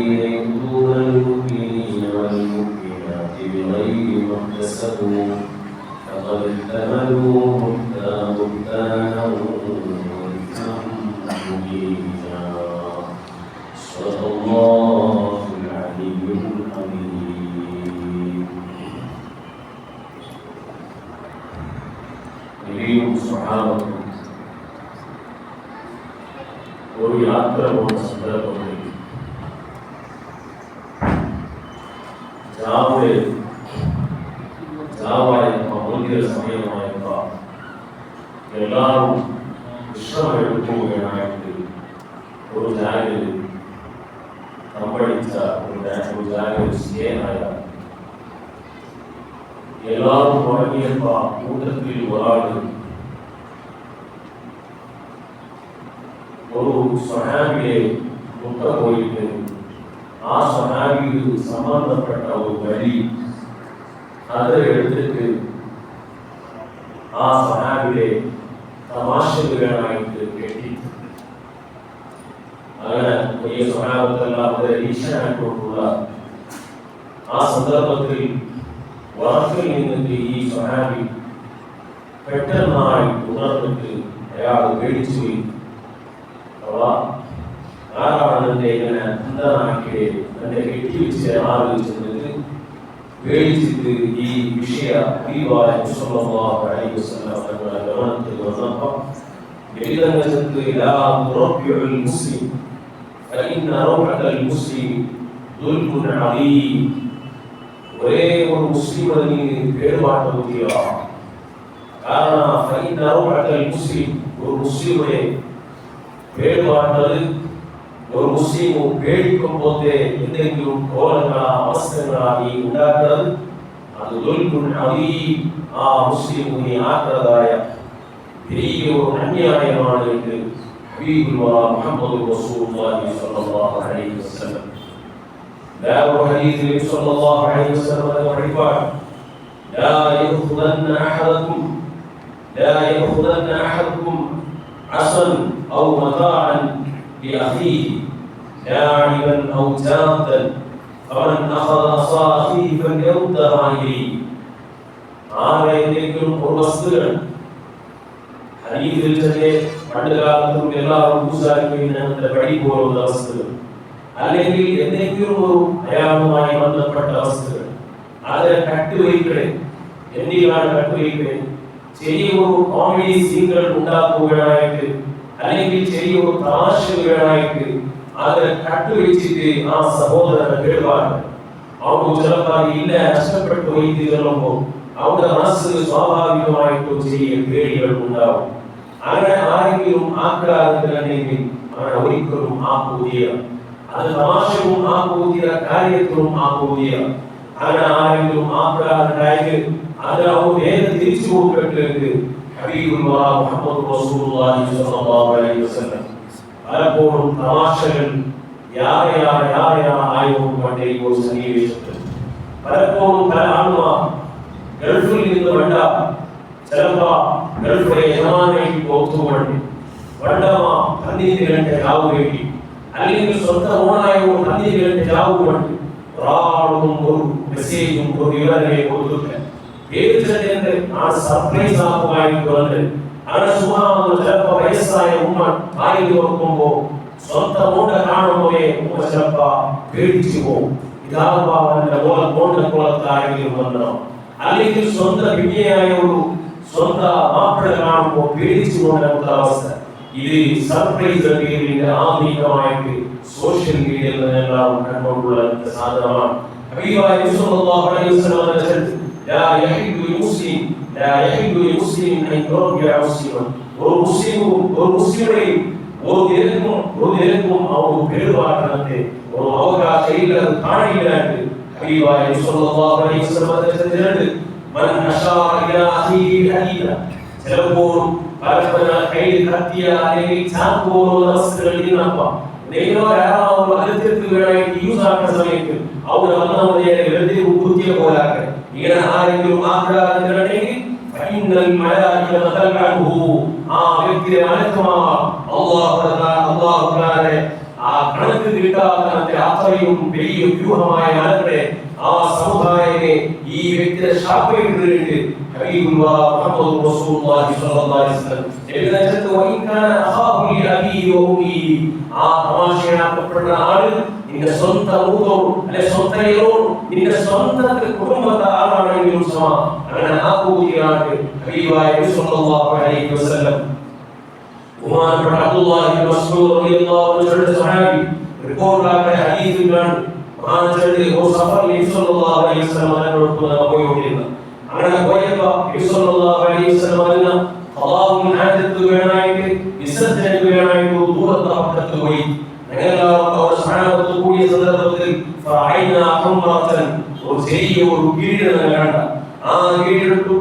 الذين يؤذون المؤمنين والمؤمنات بغير ما اكتسبوا فقد احتملوا بهتانا وإثما مبينا. صدق الله العلي الحميد. نبيهم صحابة ഒരു യാത്ര പോകുന്ന സന്ദർഭത്തിൽ അമൂല്യ സമയമായപ്പോൾ എല്ലാവരും വിശ്രമമെടുക്കുകയായിട്ട് ഒരു ജാഗയിൽ തമ്പടിച്ച ഒരു ജാഗയിൽ സ്നേഹായ എല്ലാവരും ഉറങ്ങിയപ്പോൾ കൂട്ടത്തിൽ ഒരാൾ ഒരു സ്വഹാബിയെ മുട്ട പോയിട്ട് ആ സ്വഹാബിക്ക് സംബന്ധപ്പെട്ട ഒരു വരി അത് എടുത്തിട്ട് ആ സ്വഹാബിയെ തമാശകളായിട്ട് കെട്ടി അങ്ങനെ വലിയ സ്വഹാബത്തെല്ലാം അവരെ ഈശ്വരനായിട്ടുള്ള ആ സന്ദർഭത്തിൽ വാക്കിൽ നിന്നിട്ട് ഈ സ്വഹാബി പെട്ടെന്നായി ഉണർന്നിട്ട് അയാൾ പേടിച്ചു പോയി. ആരാണ് എന്നെ ഇങ്ങനെ അന്ധനാക്കി എന്നെ കെട്ടിവെച്ച് ആലോചിച്ചിട്ട് പേടിച്ചിട്ട് ഈ വിഷയ ഗവൺമെന്റ് വന്നപ്പോ ഒരേ ഒരു മുസ്ലിം അതിന് കേടുപാട്ട് ബുദ്ധിയ കാരണം ഒരു മുസ്ലിമുടെ പേടുപാട്ടത് ഒരു മുസ്ലിമു പേടിക്കുമ്പോഴത്തെ എന്തെങ്കിലും കോലങ്ങളാ അവസ്ഥകളായി ഉണ്ടാക്കുന്നത് അത് ആ മുസ്ലിമിനെ ആക്കുന്നതായ വലിയ ഒരു അന്യായമാണ് എന്ന് മുഹമ്മദ് റസൂലുള്ളാഹി സ്വല്ലല്ലാഹു അലൈഹി വസല്ലം ഹദീസിൽ സ്വല്ലല്ലാഹു അലൈഹി വസല്ലം പറയുവാൻ لا يأخذن أحدكم عصا أو متاعا لأخيه لاعبا أو جادا فمن أخذ عصا أخيه فليردها إليه. ആരെങ്കിലും ഒരു വസ്തുക്കൾ ഹദീസിൽ തന്നെ പണ്ടുകാലത്തും എല്ലാവരും പൂസാരിക്കുന്നതിന്റെ വഴി പോലുള്ള വസ്തുക്കൾ അല്ലെങ്കിൽ എന്തെങ്കിലും ഒരു അയാളുമായി ബന്ധപ്പെട്ട വസ്തുക്കൾ അതിനെ കട്ടുവയ്ക്കണേ. എന്തിനാണ് കട്ടുവയ്ക്കണേ? ചെറിയൊരു കോമഡി സീനുകൾ ഉണ്ടാക്കുകയായിട്ട് അല്ലെങ്കിൽ ചെറിയൊരു തമാശകളായിട്ട് അതിനെ കട്ടുവെച്ചിട്ട് ആ സഹോദരനെ കേൾപ്പാണ്. അവിടെ ചിലപ്പോൾ ഇല്ല നഷ്ടപ്പെട്ടു പോയി തീർന്നുമ്പോൾ അവിടെ മനസ്സ് സ്വാഭാവികമായിട്ടും ചെറിയ പേടികൾ ഉണ്ടാവും. അങ്ങനെ ആരെങ്കിലും ആക്രാന്തത്തിലാണെങ്കിൽ അവനെ ഒരിക്കലും ആക്കൂതിയ അത് തമാശവും ആക്കൂതിയ കാര്യത്തിലും ആക്കൂതിയ അങ്ങനെ ആരെങ്കിലും ആക്രാന്തരായി അത് അവർ നേരെ തിരിച്ചു കൊടുക്കട്ടെ. മുഹമ്മദ് റസൂലുള്ളാഹി സ്വല്ലല്ലാഹു അലൈഹി വസല്ലം പലപ്പോഴും തമാശകൾ ആയതുകൊണ്ട് ഈ ഒരു സന്നിവേശത്തിൽ പലപ്പോഴും പല ആളുമാർ ഗൾഫിൽ നിന്ന് വേണ്ട ചിലപ്പോ ഗൾഫിലെ യജമാനായി പോകുന്നുകൊണ്ട് വേണ്ടമാ 12 ഗಂಟೆ ജാവ് വേണ്ടി അല്ലെങ്കിൽ സ്വന്തം ഓണായ ഒരു 12 ഗಂಟೆ ജാവ് വേണ്ടി ഒരാളും ഒരു മെസ്സേജും ഒരു വിവരങ്ങളെ കൊടുത്തില്ല. പേടിച്ചതിന്റെ ആ സർപ്രൈസ് ആക്കുമായിട്ട് വന്ന് അവിടെ സുഖമാണെന്ന് ചിലപ്പോ വയസ്സായ ഉമ്മ ആയി ഓർക്കുമ്പോ സ്വന്തം ഓണ്ട കാണുമ്പോഴേ ഉമ്മ ചിലപ്പോ പേടിച്ചു പോകും. ഇതാകുമ്പോൾ ഓണ്ടക്കുളത്താരെങ്കിലും വന്നോ അല്ലെങ്കിൽ സ്വന്തം വിജയായ ഒരു സ്വന്തം മാപ്പിള കാണുമ്പോൾ പേടിച്ചു പോകുന്ന അവസ്ഥ. ഇത് സർപ്രൈസ് പേരിന്റെ ആധുനികമായിട്ട് സോഷ്യൽ മീഡിയയിൽ നിന്നെല്ലാം കണ്ടുകൊണ്ടുള്ള സാധനമാണ്. لا يحل للمسلم أن يربع مسلما. ഒരു മുസ്ലിമിനെയും ഒരു പേരുവാക്കണത്തെ ഒരു അവകാശയില്ല കാണില്ലാണ്ട് ഹബീബായ സ്വല്ലല്ലാഹു അലൈഹി വസല്ലം മൻ അശാറ ഇലാ അഖീഹി ഹദീദ ചിലപ്പോൾ പരസ്പര കയ്യിൽ കത്തിയ അല്ലെങ്കിൽ ചാക്ക് പോലുള്ള വസ്തുക്കൾ ഇന്നപ്പോൾ ദൈവരാവും അതിർത്തിക്ക് വേണമെങ്കിൽ യൂസ് ആക്കുന്ന സമയത്ത് അവർ വന്നവരെ വെറുതെ കുത്തിയ പോലാക്കെ ഇങ്ങനെ ആരെങ്കിലും ആഗ്രഹത്തിലുണ്ടെങ്കിൽ ആ വ്യക്തിയെ മനസ്സുമാ അള്ളാഹുവിനെ ആ കണക്ക് കിട്ടാത്ത അത്രയും വലിയ വ്യൂഹമായ മലകളെ ആ സമുദായത്തെ ഈ വ്യക്തിയെ ശാപയിട്ടിട്ടുണ്ട്. ഹബീബുല്ലാഹ് മുഹമ്മദ് റസൂലുള്ളാഹി സ്വല്ലല്ലാഹു അലൈഹി വസല്ലം എഴുന്നേറ്റ് വൈകാന അഖാഹു അബീ വഉമ്മി ആ തമാശയാക്കപ്പെട്ട ആള് നിന്റെ സ്വന്തം മൂത്തോടും അല്ലെ സ്വന്തയോടും നിന്റെ സ്വന്തത്തെ കുടുംബത്തെ ആളാണെങ്കിലും സമ അങ്ങനെ ആ കൂടിയാണ് ഹബീബായ നബി സ്വല്ലല്ലാഹു അലൈഹി വസല്ലം. ബഹുമാനപ്പെട്ട അബ്ദുല്ലാഹി ഇബ്നു മസ്ഊദ് റളിയല്ലാഹു അൻഹു സഹാബി റിപ്പോർട്ടായ ഹദീസിലാണ് മഹാനചാര്യ ഓ സഫർ നബി സ്വല്ലല്ലാഹു അലൈഹി വസല്ലം പോയിരുന്നു. അങ്ങനെ പോയപ്പോൾ നബി സ്വല്ലല്ലാഹു അലൈഹി വസല്ലം ഖളാഉൽ ഹാജത്ത് വേണമായിട്ട് വിസർജനക്ക് വേണമായിട്ട് ദൂരത്ത് അപ്പുറത്ത് പോയി. ഞങ്ങളെല്ലാവരും സഹാബത്ത് കൂടിയ സന്ദർഭത്തിൽ ഫഅൈന ഹുംറതൻ ഒരു ചെറിയ ഒരു കിരീടം കണ്ട. ആ കിരീടമൊട്ടു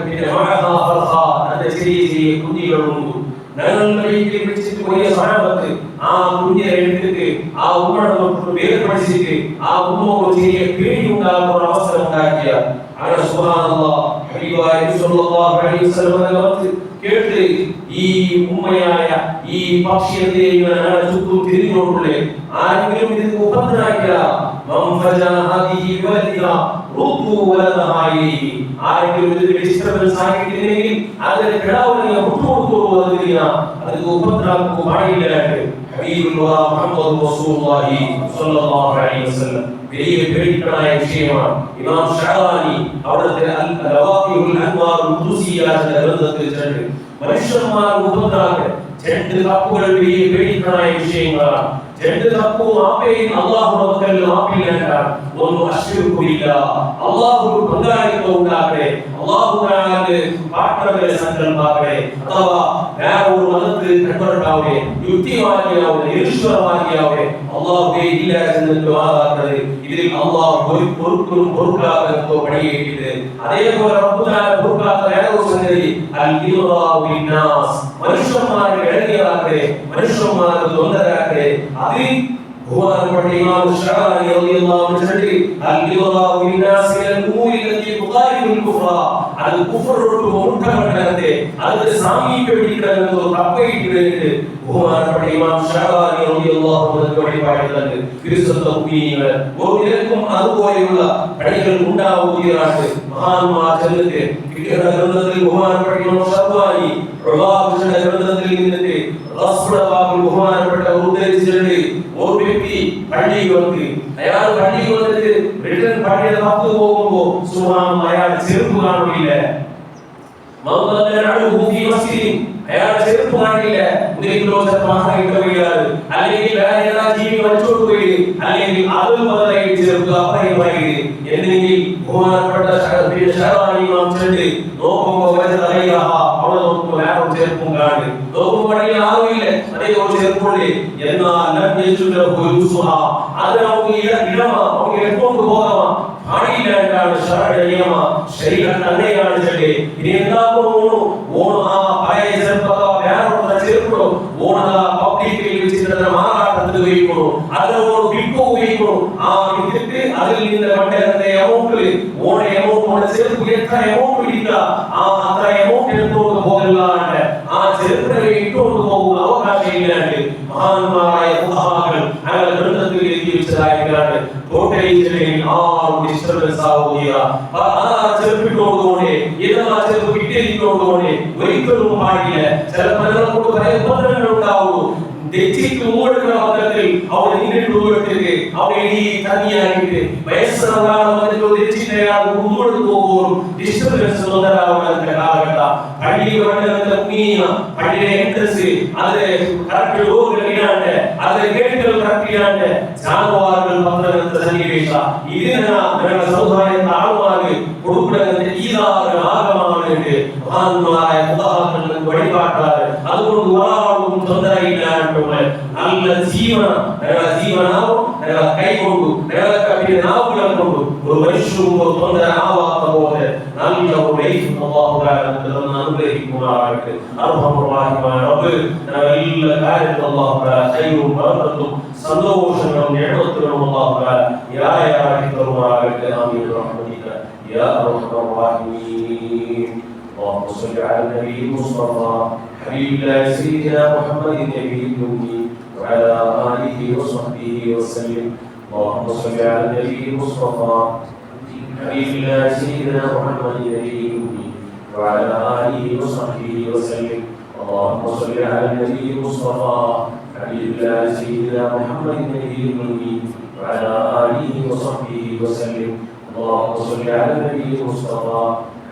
പിന്നെ അതിന്റെ ചെറിയ ചെറിയ കുഞ്ഞികളുണ്ട്. ഞങ്ങളുടെ വീട്ടിൽ വിളിച്ചിട്ട് വലിയ സഹാബത്ത് ആ കുഞ്ഞിനെ എടുത്തിട്ട് ആ ഉമ്മയുടെ പേര് പഠിച്ചിട്ട് ആ ഉമ്മ ചെറിയ പേടി ഉണ്ടാകുന്ന ഒരു അവസരം ഉണ്ടാക്കിയ അങ്ങനെ സുബ്ഹാനല്ലാഹ് ഹബീബായ നബി സ്വല്ലല്ലാഹു അലൈഹി വസല്ലം കേട്ട് ഈ ഉമ്മയായ ഈ പക്ഷിയെ ചുറ്റും തിരിഞ്ഞോട്ടുള്ളേ ആരെങ്കിലും ഇതിന് ഉപദ്രവിക്കുക ആരെങ്കിലും ഇതിന് ഡിസ്റ്റർബൻസ് ആക്കിയിട്ടില്ലെങ്കിൽ അതിന് കിടാവിനെ വിട്ടുകൊടുക്കുക അതിന് ഉപദ്രവം പാടില്ല. ഹബീബുല്ലാഹ് മുഹമ്മദ് റസൂലുള്ളാഹി സ്വല്ലല്ലാഹു അലൈഹി വസല്ലം വലിയ പേടിക്കണമായ വിഷയമാണ്. ഇമാം ഷഅറാനി അവിടുത്തെ ലവാഖിഉൽ അൻവാറുൽ ഖുദ്സിയാന്റെ ഗ്രന്ഥത്തിൽ ചൊല്ലി മനുഷ്യന്മാർ ഉപദ്രവങ്ങൾ രണ്ട് തപ്പുകൾ വലിയ പേടിക്കണമായ വിഷയങ്ങളാണ്. രണ്ട് തപ്പും ആപ്പയും അല്ലാഹുവിൽ ആപ്പില്ലാണ്ടാണ്. ഒന്ന് അശ്ശിർക്കുമില്ല, അല്ലാഹു പങ്കാളിത്തം ഉണ്ടാക്കട്ടെ, അല്ലാഹുവിന്റെ പാർട്ണറെ സങ്കല്പാക്കട്ടെ, അഥവാ വേറെ ഒരു മതത്തിൽ കൺവെർട്ടാവേ, യുക്തിവാദിയാവേ, ഈശ്വരവാദിയാവേ, അല്ലാഹുവേ ഇല്ല എന്ന് ദുആക്കട്ടെ. ഇതിൽ അല്ലാഹു പൊറുക്കും പൊറുക്കാത്ത പണിയേറ്റിട്ട് അതേപോലെ റബ്ബുനാ പൊറുക്കാത്ത വേറെ ഒരു സംഗതി അൽ-ഇറാഉ ബിന്നാസ് മനുഷ്യന്മാരെ ഇടങ്ങിയാക്കട്ടെ, മനുഷ്യന്മാരെ തൊന്തരാക്കട്ടെ. അതിൽ ബഹുമാനപ്പെട്ട ഇമാം ഷഅറാനി റളിയല്ലാഹു അൻഹു അൽ-ഇറാഉ ബിന്നാസ് അൽ-ഉമൂരി അല്ലതി തുഖാരിബുൽ കുഫ്ര അത് കുഫറോട് മുട്ടകടത്തെ അത് സാമീപ്യപ്പെട്ടിരിക്കുന്നത് തപ്പയിട്ടിട്ട് ബഹുമാനപ്പെട്ട ഇമാം ഷഅറാനി റളിയല്ലാഹു അൻഹു പഠിപ്പാടുന്നത് വിശുദ്ധ മുഅ്മിനീങ്ങൾ ഓരോരുത്തർക്കും അതുപോലെയുള്ള പണികൾ ഉണ്ടാവുകയാണ്. മഹാന്മാർ ചെന്നിട്ട് ഗ്രന്ഥത്തിൽ ബഹുമാനപ്പെട്ട ഇമാം ഷഅറാനി പ്രവാചകന്റെ ഗ്രന്ഥത്തിൽ നിന്നിട്ട് റസൂലുള്ളാഹി ബഹുമാനപ്പെട്ട ഉദ്ധരിച്ചിട്ടുണ്ട്. ഒരു വ്യക്തി പള്ളിയിൽ വന്ന് അയാൾ പള്ളിയിൽ വന്നിട്ട് റിട്ടേൺ പള്ളിയുടെ പത്ത് പോകുമ്പോ സുബ്ഹാനല്ലാഹ് അയാൾ ചെരുപ്പ് കാണില്ല. അയാൾ ചെരുപ്പ് കാണില്ല. അല്ലെങ്കിൽ വേറെ ജീവി വലിച്ചോട്ട് പോയി അല്ലെങ്കിൽ അതിൽ പതായിട്ട് ചെരുപ്പ് അപ്പറയും വൈകി എന്തെങ്കിൽ ബഹുമാനപ്പെട്ട നോക്കുമ്പോ അവിടെ നോക്കുമ്പോ വേറെ ചെരുപ്പും കാണി നോക്കുമ്പോ പള്ളിയിൽ ആവില്ല അതേ ഒരു ചെരുപ്പുള്ളി എന്നാൽ അത് നമുക്ക് ഇടമാ നമുക്ക് എടുക്കൊണ്ട് പോകാമാ പാടിയില്ലാണ്ടാണ് ശരീരം തന്നെയാണ് ചെല്ലി. ഇനി എന്താ തോന്നുന്നു ഓണം ആ പഴയ ചെറുപ്പത്തോ വേറെ ചെറുപ്പോ ഓണ പബ്ലിക്കിൽ വെച്ചിട്ട് മാറാട്ടത്തിൽ ഉപയോഗിക്കുന്നു അതിനോട് വിൽക്കോ ഉപയോഗിക്കുന്നു. ആ വിറ്റിട്ട് അതിൽ നിന്ന് മറ്റേ എമൗണ്ടിൽ ഓണ എമൗണ്ട് ചെറുപ്പ് എത്ര എമൗണ്ട് പിടിക്കുക ആ അത്ര എമൗണ്ട് എടുത്തുകൊണ്ട് പോകല്ലാണ്ട് ആ ചെറുപ്പിനെ ഇട്ടുകൊണ്ട് പോകുന്ന അവകാശം ഇല്ലാണ്ട് മഹാന്മാരായ ഫുഖഹാക്കൾ അങ്ങനെ ഗ്രന്ഥത്തിൽ എഴുതി വെച്ചതായിട്ടാണ് കോട്ടയിൽ ആരും ഡിസ്റ്റർബൻസ് ആവുകയില്ല. ആ ചെറുപ്പിട്ടോടുകൂടെ ഏതാ ചെറുപ്പ് കിട്ടിയിരിക്കോടുകൂടെ ഒരിക്കലും പാടില്ല. ചില പലർക്കും പല ഉപദ്രവങ്ങൾ ഉണ്ടാവുന്നു. തെറ്റിക്ക് ഓടുന്ന പത്രത്തിൽ അവിടെ നിന്നിട്ട് അവിടെ ഈ തനിയായിട്ട് വയസ്സാകാതെ തെറ്റിനയാൾ മുന്നോട്ട് പോകുമ്പോൾ ഡിസ്റ്റർബൻസ് മുതലാവുന്ന കാലഘട്ടം പള്ളിയുടെ എൻട്രൻസ് അത് കറക്റ്റ് ഡോറിലാണ് അത് ഗേറ്റുകൾ കറക്റ്റ് ചെയ്യാണ്ട് ജാനുവാറുകൾ പത്രങ്ങളുടെ സന്നിവേശ ഇതിനാണ് സമുദായത്തെ ആളുമാര് കൊടുക്കുന്നത് ഈദാറ് ആകമാനുണ്ട് മഹാന്മാരായ ഫുഖഹാക്കൾ വഴിപാട്ടാറ്. അതുകൊണ്ട് ഒരാളും തൊന്തരയില്ലാണ്ട് നല്ല ജീവനാവും കൈകൊണ്ടു നാവുകളെ കൊണ്ടു ഒരു മനുഷ്യനും തൊന്തര ആവാത്ത പോലെ നല്ല ഒരു ലൈഫ് അനുഗ്രഹിക്കുമാറാകട്ടെ. അർഹമുറാഹിമായ റബ്ബ് എല്ലാ കാര്യത്തിലും അല്ലാഹു തആല ഖൈറും ബറക്കത്തും സന്തോഷങ്ങളും നിഅമത്തുകളും അല്ലാഹു തആല യായാക്കി തരുമാറാകട്ടെ. ആമീൻ റഹ്മതിക യാ അർഹമർ റഹീമീൻ. اللهم صل على النبي المصطفى حبيب الله سيدنا محمد النبي الأمي وعلى آله وصحبه وسلم. اللهم صل على النبي المصطفى حبيب الله سيدنا محمد النبي الأمي وعلى آله وصحبه وسلم. اللهم صل على النبي المصطفى حبيب الله سيدنا محمد النبي الأمي وعلى آله وصحبه وسلم. اللهم صل على النبي المصطفى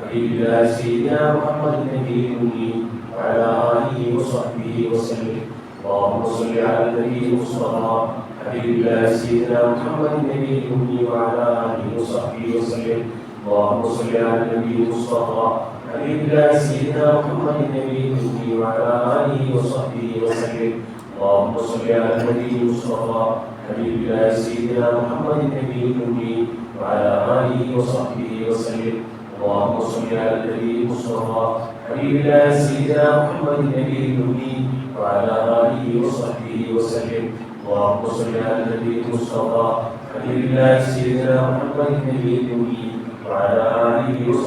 حبيب الله سيدنا محمد النبي الأمي وعلى آله وصحبه وسلم. اللهم صل على النبي المصطفى حبيب الله سيدنا محمد النبي الأمي وعلى آله وصحبه وسلم. اللهم صل على النبي المصطفى حبيب الله سيدنا محمد النبي الأمي وعلى آله وصحبه وسلم. اللهم صل على النبي المصطفى حبيب الله سيدنا محمد النبي الأمي وعلى آله وصحبه وسلم. اللهم صل على النبي المصطفى حبيب الله سيدنا محمد النبي الأمي وعلى آله وصحبه وسلم. اللهم صل على النبي المصطفى حبيب الله سيدنا محمد النبي الأمي وعلى آله وصحبه